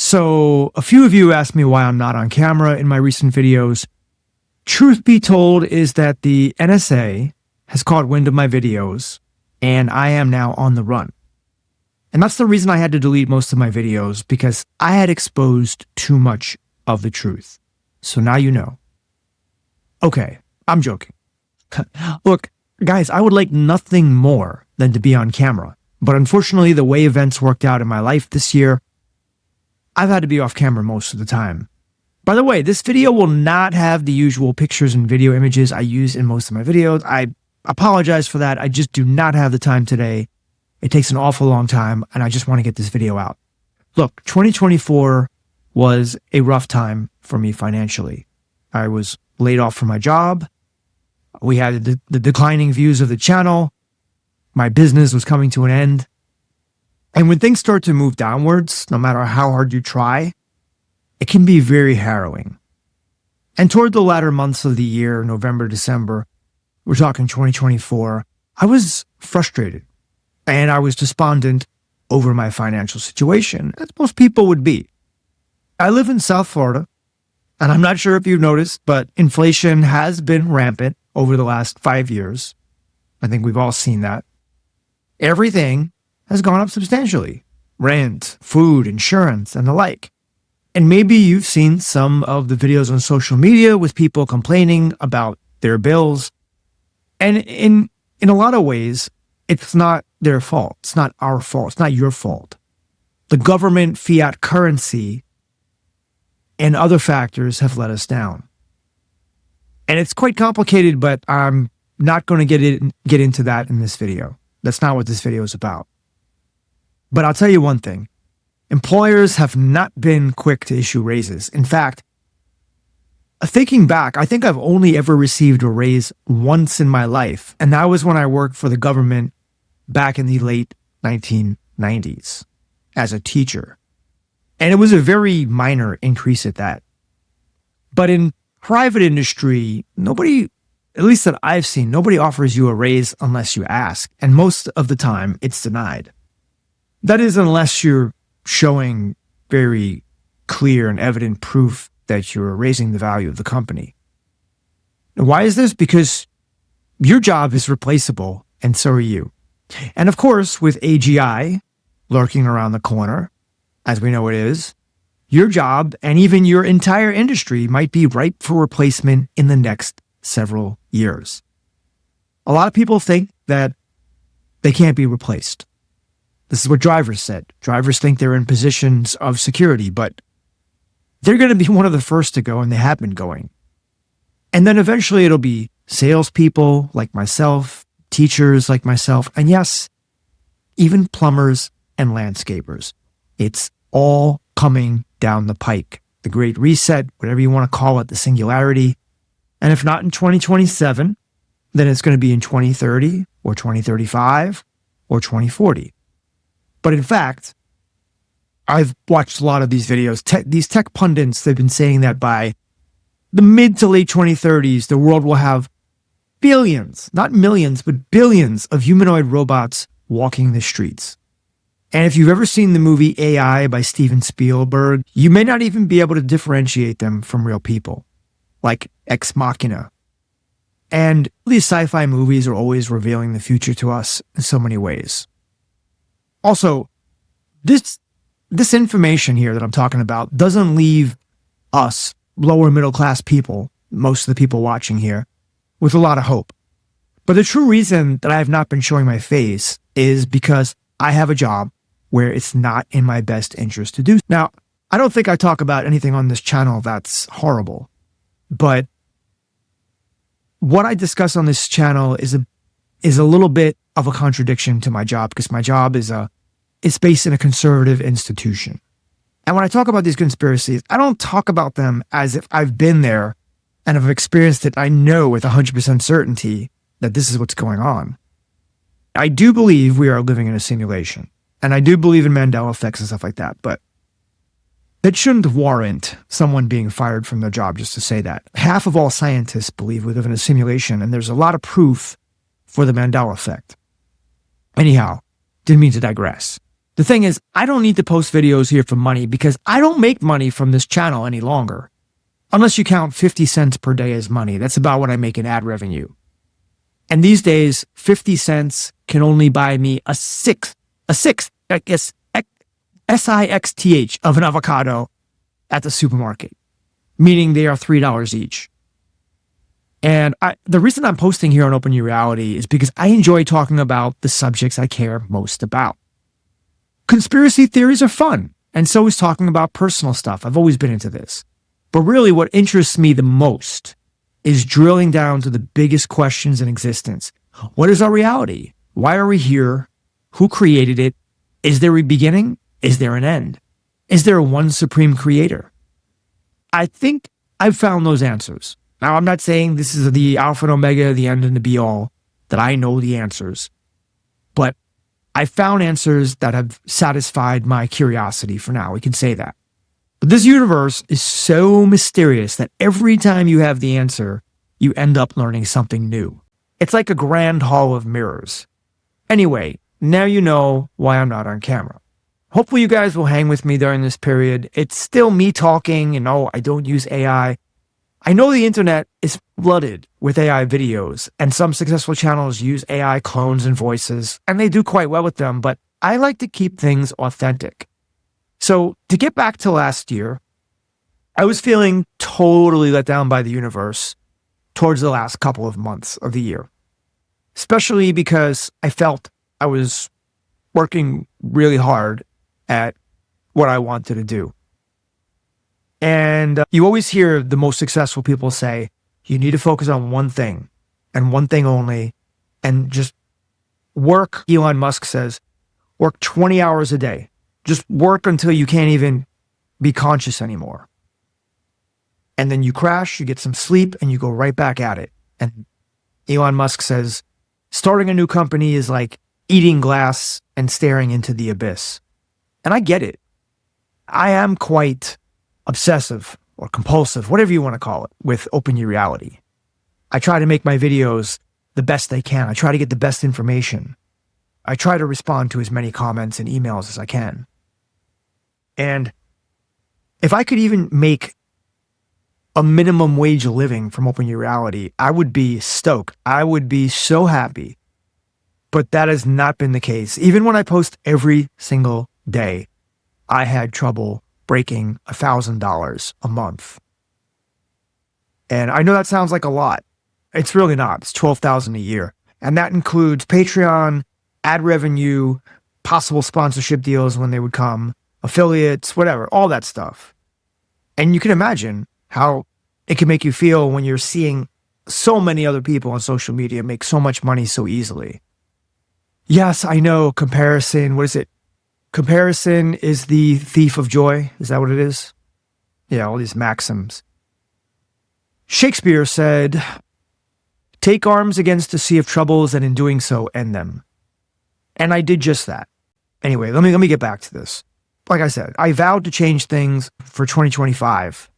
So a few of you asked me why I'm not on camera in my recent videos. Truth be told is that the NSA has caught wind of my videos and I am now on the run. And that's the reason I had to delete most of my videos, because I had exposed too much of the truth. So now you know. Okay, I'm joking. Look, guys, I would like nothing more than to be on camera. But unfortunately, the way events worked out in my life this year, I've had to be off camera most of the time. By the way, this video will not have the usual pictures and video images I use in most of my videos. I apologize for that. I just do not have the time today. It takes an awful long time, and I just want to get this video out. Look, 2024 was a rough time for me financially. I was laid off from my job. We had the declining views of the channel. My business was coming to an end. And when things start to move downwards, no matter how hard you try, it can be very harrowing. And toward the latter months of the year, November, December, we're talking 2024, I was frustrated. And I was despondent over my financial situation, as most people would be. I live in South Florida, and I'm not sure if you've noticed, but inflation has been rampant over the last 5 years. I think we've all seen that. Everything has gone up substantially. Rent, food, insurance, and the like. And maybe you've seen some of the videos on social media with people complaining about their bills. And in a lot of ways, it's not their fault. It's not our fault. It's not your fault. The government, fiat currency, and other factors have let us down. And it's quite complicated, but I'm not going to get into that in this video. That's not what this video is about. But I'll tell you one thing. Employers have not been quick to issue raises. In fact, thinking back, I think I've only ever received a raise once in my life, and that was when I worked for the government back in the late 1990s as a teacher. And it was a very minor increase at that. But in private industry, nobody, at least that I've seen, nobody offers you a raise unless you ask. And most of the time, it's denied. That is, unless you're showing very clear and evident proof that you're raising the value of the company. And why is this? Because your job is replaceable, and so are you. And of course, with AGI lurking around the corner, as we know it is, your job and even your entire industry might be ripe for replacement in the next several years. A lot of people think that they can't be replaced. This is what drivers said. Drivers think they're in positions of security, but they're going to be one of the first to go, and they have been going. And then eventually it'll be salespeople like myself, teachers like myself, and yes, even plumbers and landscapers. It's all coming down the pike. The Great Reset, whatever you want to call it, the singularity. And if not in 2027, then it's going to be in 2030 or 2035 or 2040. But in fact, I've watched a lot of these videos. These tech pundits, they've been saying that by the mid to late 2030s, the world will have billions, not millions, but billions of humanoid robots walking the streets. And if you've ever seen the movie AI by Steven Spielberg, you may not even be able to differentiate them from real people, like Ex Machina. And these sci-fi movies are always revealing the future to us in so many ways. Also, this information here that I'm talking about doesn't leave us lower middle class people, most of the people watching here, with a lot of hope. But the true reason that I have not been showing my face is because I have a job where it's not in my best interest to do. Now, I don't think I talk about anything on this channel that's horrible, but what I discuss on this channel is a little bit of a contradiction to my job, because my job is based in a conservative institution. And when I talk about these conspiracies, I don't talk about them as if I've been there and have experienced it. I know with 100% certainty that this is what's going on. I do believe we are living in a simulation, and I do believe in Mandela effects and stuff like that, but that shouldn't warrant someone being fired from their job just to say that. Half of all scientists believe we live in a simulation, and there's a lot of proof for the Mandela effect. Anyhow, didn't mean to digress. The thing is, I don't need to post videos here for money because I don't make money from this channel any longer. Unless you count 50 cents per day as money. That's about what I make in ad revenue. And these days, 50 cents can only buy me a sixth, I guess, SIXTH of an avocado at the supermarket, meaning they are $3 each. And the reason I'm posting here on Open Your Reality is because I enjoy talking about the subjects I care most about. Conspiracy theories are fun, and so is talking about personal stuff. I've always been into this. But really what interests me the most is drilling down to the biggest questions in existence. What is our reality? Why are we here? Who created it? Is there a beginning? Is there an end? Is there one supreme creator? I think I've found those answers. Now, I'm not saying this is the alpha and omega, the end and the be all, that I know the answers. But I found answers that have satisfied my curiosity for now. We can say that. But this universe is so mysterious that every time you have the answer, you end up learning something new. It's like a grand hall of mirrors. Anyway, now you know why I'm not on camera. Hopefully you guys will hang with me during this period. It's still me talking, and I don't use AI. I know the internet is flooded with AI videos, and some successful channels use AI clones and voices, and they do quite well with them, but I like to keep things authentic. So to get back to last year, I was feeling totally let down by the universe towards the last couple of months of the year, especially because I felt I was working really hard at what I wanted to do. And you always hear the most successful people say, you need to focus on one thing and one thing only, and just work. Elon Musk says, work 20 hours a day. Just work until you can't even be conscious anymore. And then you crash, you get some sleep, and you go right back at it. And Elon Musk says, starting a new company is like eating glass and staring into the abyss. And I get it. I am quite obsessive or compulsive, whatever you want to call it, with Open Your Reality. I try to make my videos the best they can. I try to get the best information. I try to respond to as many comments and emails as I can. And if I could even make a minimum wage living from Open Your Reality, I would be stoked. I would be so happy. But that has not been the case. Even when I post every single day, I had trouble breaking $1,000 a month. And I know that sounds like a lot. It's really not. It's $12,000 a year. And that includes Patreon, ad revenue, possible sponsorship deals when they would come, affiliates, whatever, all that stuff. And you can imagine how it can make you feel when you're seeing so many other people on social media make so much money so easily. Yes, I know comparison. What is it? Comparison is the thief of joy. Is that what it is? Yeah, all these maxims. Shakespeare said, take arms against a sea of troubles, and in doing so, end them. And I did just that. Anyway, let me get back to this. Like I said, I vowed to change things for 2025.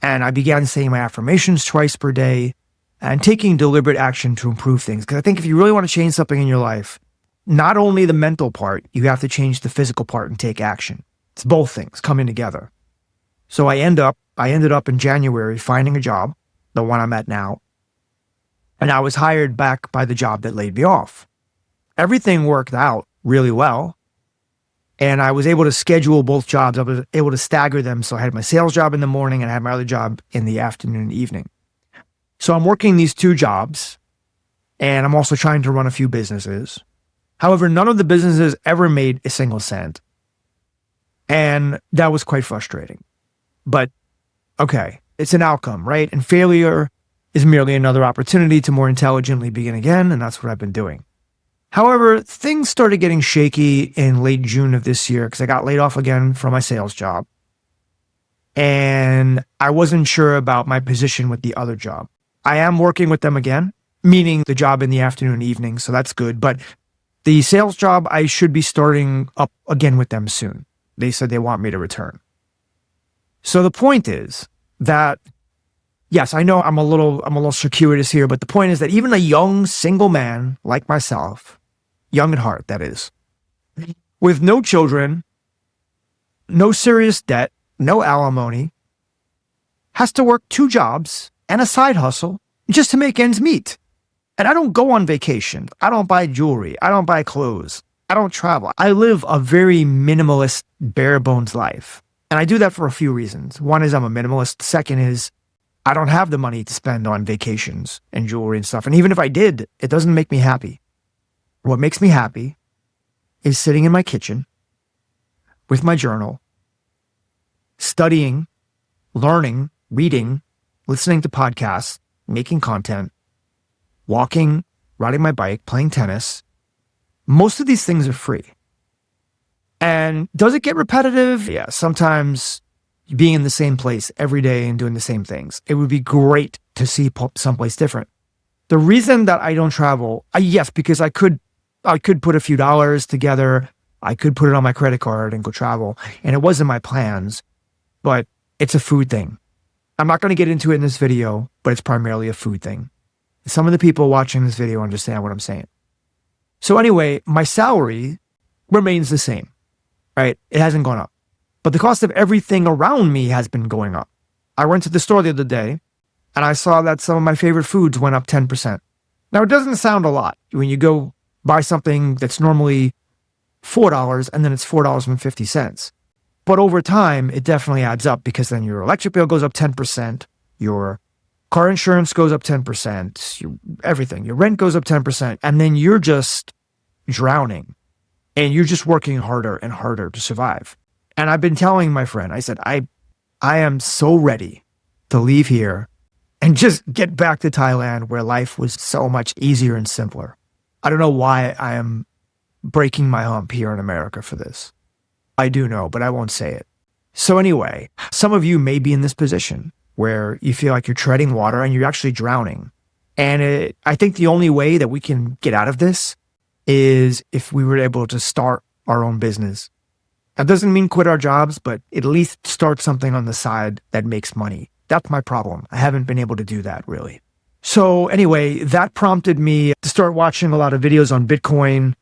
And I began saying my affirmations twice per day and taking deliberate action to improve things. Because I think if you really want to change something in your life, not only the mental part, you have to change the physical part and take action. It's both things coming together. So I ended up in January finding a job, the one I'm at now. And I was hired back by the job that laid me off. Everything worked out really well. And I was able to schedule both jobs. I was able to stagger them. So I had my sales job in the morning and I had my other job in the afternoon and evening. So I'm working these two jobs, and I'm also trying to run a few businesses. However, none of the businesses ever made a single cent. And that was quite frustrating. But okay, it's an outcome, right? And failure is merely another opportunity to more intelligently begin again. And that's what I've been doing. However, things started getting shaky in late June of this year because I got laid off again from my sales job. And I wasn't sure about my position with the other job. I am working with them again, meaning the job in the afternoon and evening. So that's good. But the sales job, I should be starting up again with them soon. They said they want me to return. So the point is that, yes, I know I'm a little circuitous here, but the point is that even a young single man like myself, young at heart, that is, with no children, no serious debt, no alimony, has to work 2 jobs and a side hustle just to make ends meet. And I don't go on vacation. I don't buy jewelry. I don't buy clothes. I don't travel. I live a very minimalist, bare bones life. And I do that for a few reasons. One is I'm a minimalist. Second is I don't have the money to spend on vacations and jewelry and stuff. And even if I did, it doesn't make me happy. What makes me happy is sitting in my kitchen with my journal, studying, learning, reading, listening to podcasts, making content, walking, riding my bike, playing tennis. Most of these things are free. And does it get repetitive? Yeah, sometimes being in the same place every day and doing the same things. It would be great to see someplace different. The reason that I don't travel, yes, because I could put a few dollars together. I could put it on my credit card and go travel. And it wasn't my plans, but it's a food thing. I'm not going to get into it in this video, but it's primarily a food thing. Some of the people watching this video understand what I'm saying. So anyway, my salary remains the same, right? It hasn't gone up. But the cost of everything around me has been going up. I went to the store the other day and I saw that some of my favorite foods went up 10%. Now, it doesn't sound a lot when you go buy something that's normally $4 and then it's $4.50. But over time, it definitely adds up because then your electric bill goes up 10%, your car insurance goes up 10%, everything, your rent goes up 10%, and then you're just drowning and you're just working harder and harder to survive. And I've been telling my friend, I said, I am so ready to leave here and just get back to Thailand where life was so much easier and simpler. I don't know why I am breaking my hump here in America for this. I do know, but I won't say it. So anyway, some of you may be in this position where you feel like you're treading water and you're actually drowning. And I think the only way that we can get out of this is if we were able to start our own business. That doesn't mean quit our jobs, but at least start something on the side that makes money. That's my problem. I haven't been able to do that really. So anyway, that prompted me to start watching a lot of videos on Bitcoin.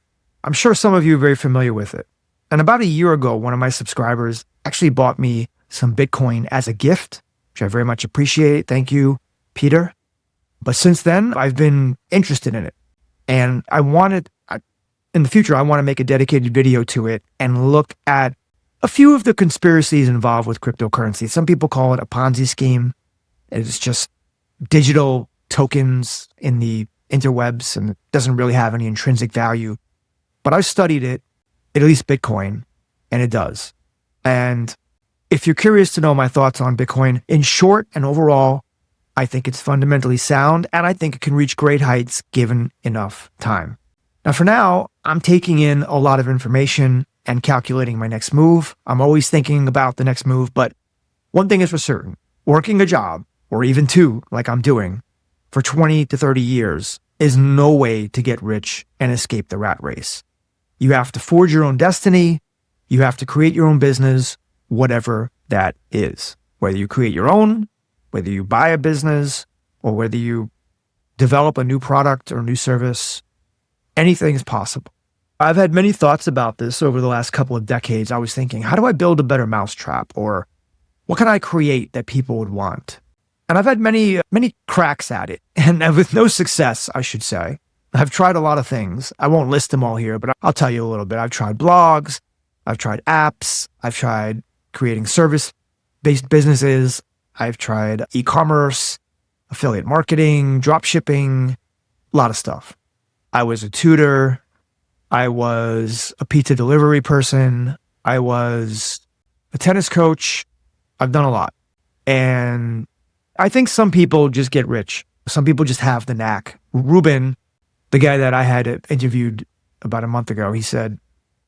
I'm sure some of you are very familiar with it. And about a year ago, one of my subscribers actually bought me some Bitcoin as a gift, which I very much appreciate. Thank you, Peter. But since then, I've been interested in it. And in the future, I want to make a dedicated video to it and look at a few of the conspiracies involved with cryptocurrency. Some people call it a Ponzi scheme. It's just digital tokens in the interwebs and it doesn't really have any intrinsic value. But I've studied it, at least Bitcoin, and it does. And if you're curious to know my thoughts on Bitcoin, in short and overall, I think it's fundamentally sound and I think it can reach great heights given enough time. Now, for now, I'm taking in a lot of information and calculating my next move. I'm always thinking about the next move, but one thing is for certain, working a job, or even 2, like I'm doing, for 20 to 30 years is no way to get rich and escape the rat race. You have to forge your own destiny. You have to create your own business, whatever that is. Whether you create your own, whether you buy a business, or whether you develop a new product or new service, anything is possible. I've had many thoughts about this over the last couple of decades. I was thinking, how do I build a better mousetrap? Or what can I create that people would want? And I've had many cracks at it, and with no success, I should say. I've tried a lot of things. I won't list them all here, but I'll tell you a little bit. I've tried blogs. I've tried apps. I've tried creating service-based businesses. I've tried e-commerce, affiliate marketing, drop shipping, a lot of stuff. I was a tutor. I was a pizza delivery person. I was a tennis coach. I've done a lot. And I think some people just get rich. Some people just have the knack. Ruben, the guy that I had interviewed about a month ago, he said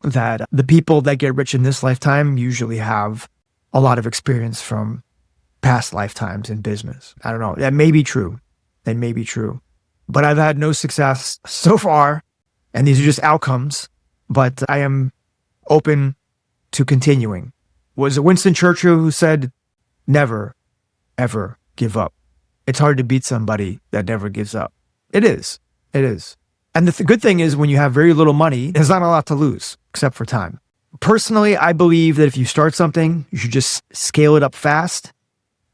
that the people that get rich in this lifetime usually have a lot of experience from past lifetimes in business. I don't know. That may be true. That may be true. But I've had no success so far, and these are just outcomes. But I am open to continuing. Was it Winston Churchill who said, never, ever give up? It's hard to beat somebody that never gives up. It is. It is. And the good thing is when you have very little money, there's not a lot to lose except for time. Personally, I believe that if you start something, you should just scale it up fast,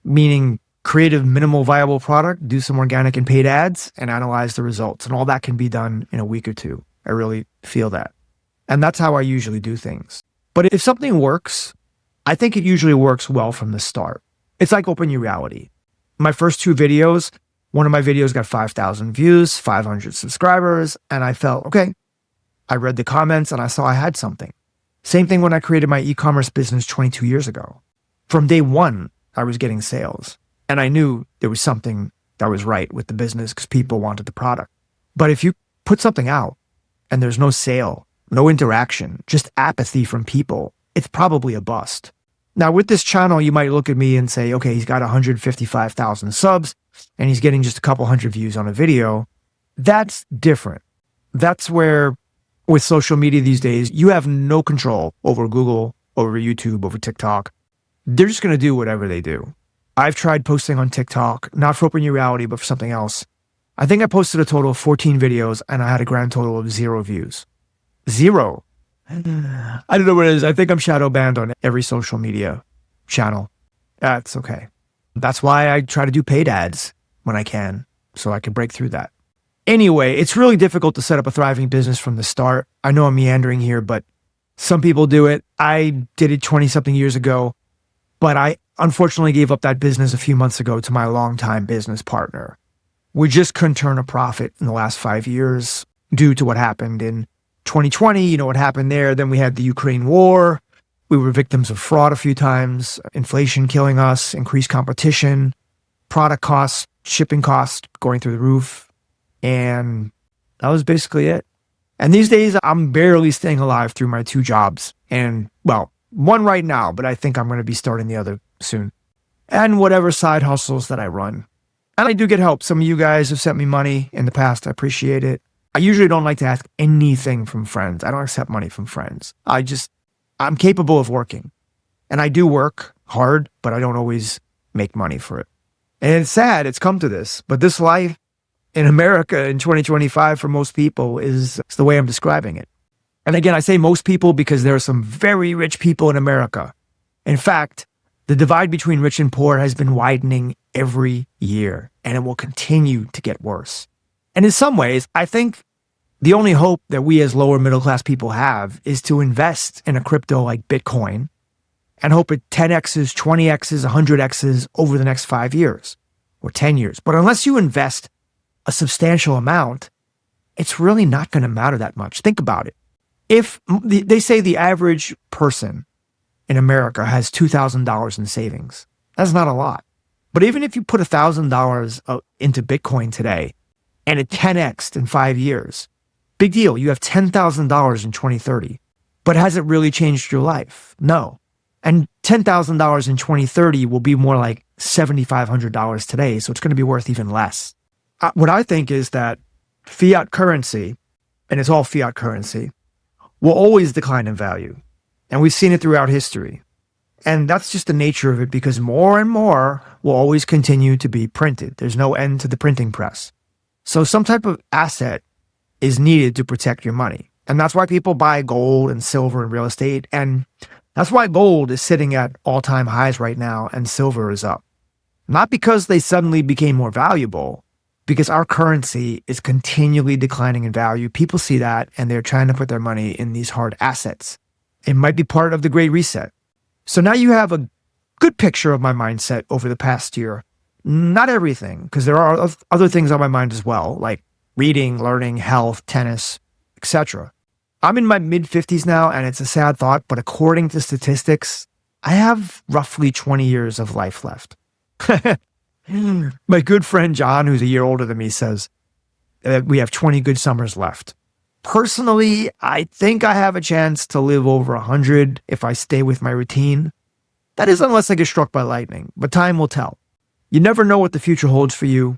meaning create a minimal viable product, do some organic and paid ads, and analyze the results. And all that can be done in a week or two. I really feel that. And that's how I usually do things. But if something works, I think it usually works well from the start. It's like open your reality. My first two videos, one of my videos got 5,000 views, 500 subscribers, and I felt, okay, I read the comments and I saw I had something. Same thing when I created my e-commerce business 22 years ago. From day one, I was getting sales. And I knew there was something that was right with the business because people wanted the product. But if you put something out and there's no sale, no interaction, just apathy from people, it's probably a bust. Now, with this channel, you might look at me and say, okay, he's got 155,000 subs and he's getting just a couple hundred views on a video. That's different. That's where, with social media these days, you have no control over Google, over YouTube, over TikTok. They're just going to do whatever they do. I've tried posting on TikTok, not for Open Your Reality, but for something else. I think I posted a total of 14 videos and I had a grand total of 0 views. 0. I don't know what it is. I think I'm shadow banned on every social media channel. That's okay. That's why I try to do paid ads when I can, so I can break through that. Anyway, it's really difficult to set up a thriving business from the start. I know I'm meandering here, but some people do it. I did it 20-something years ago, but I unfortunately gave up that business a few months ago to my longtime business partner. We just couldn't turn a profit in the last 5 years due to what happened in 2020. You know what happened there. Then we had the Ukraine war. We were victims of fraud a few times, inflation killing us, increased competition, product costs, shipping costs going through the roof. And that was basically it. And these days, I'm barely staying alive through my 2 jobs. And, well, one right now, but I think I'm going to be starting the other soon. And whatever side hustles that I run. And I do get help. Some of you guys have sent me money in the past. I appreciate it. I usually don't like to ask anything from friends. I don't accept money from friends. I'm capable of working. And I do work hard, but I don't always make money for it. And it's sad it's come to this, but this life in America in 2025 for most people is the way I'm describing it. And again, I say most people because there are some very rich people in America. In fact, the divide between rich and poor has been widening every year, and it will continue to get worse. And in some ways, I think the only hope that we as lower middle class people have is to invest in a crypto like Bitcoin and hope it 10x's, 20x's, 100x's over the next 5 years or 10 years. But unless you invest a substantial amount, it's really not going to matter that much. Think about it. If they say the average person in America has $2,000 in savings, that's not a lot. But even if you put $1,000 into Bitcoin today and it 10x'd in 5 years, big deal. You have $10,000 in 2030. But has it really changed your life? No. And $10,000 in 2030 will be more like $7,500 today. So it's going to be worth even less. What I think is that fiat currency, and it's all fiat currency, will always decline in value. And we've seen it throughout history. And that's just the nature of it because more and more will always continue to be printed. There's no end to the printing press. So some type of asset is needed to protect your money. And that's why people buy gold and silver and real estate. And that's why gold is sitting at all-time highs right now and silver is up. Not because they suddenly became more valuable, because our currency is continually declining in value. People see that and they're trying to put their money in these hard assets. It might be part of the Great Reset. So now you have a good picture of my mindset over the past year. Not everything, because there are other things on my mind as well, like reading, learning, health, tennis, etc. I'm in my mid-50s now, and it's a sad thought, but according to statistics, I have roughly 20 years of life left. My good friend John, who's a year older than me, says that we have 20 good summers left. Personally, I think I have a chance to live over 100 if I stay with my routine. That is unless I get struck by lightning, but time will tell. You never know what the future holds for you.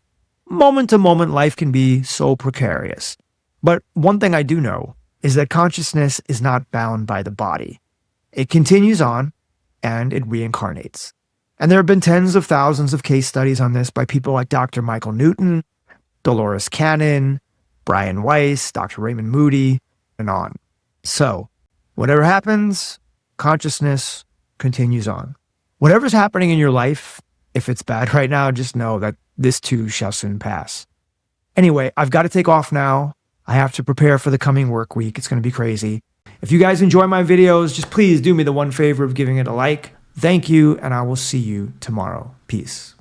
Moment to moment, life can be so precarious. But one thing I do know is that consciousness is not bound by the body. It continues on, and it reincarnates. And there have been tens of thousands of case studies on this by people like Dr. Michael Newton, Dolores Cannon, Brian Weiss, Dr. Raymond Moody, and on. So, Whatever happens, consciousness continues on. Whatever's happening in your life, if it's bad right now, just know that this too shall soon pass. Anyway, I've got to take off now. I have to prepare for the coming work week. It's going to be crazy. If you guys enjoy my videos, just please do me the one favor of giving it a like. Thank you, and I will see you tomorrow. Peace.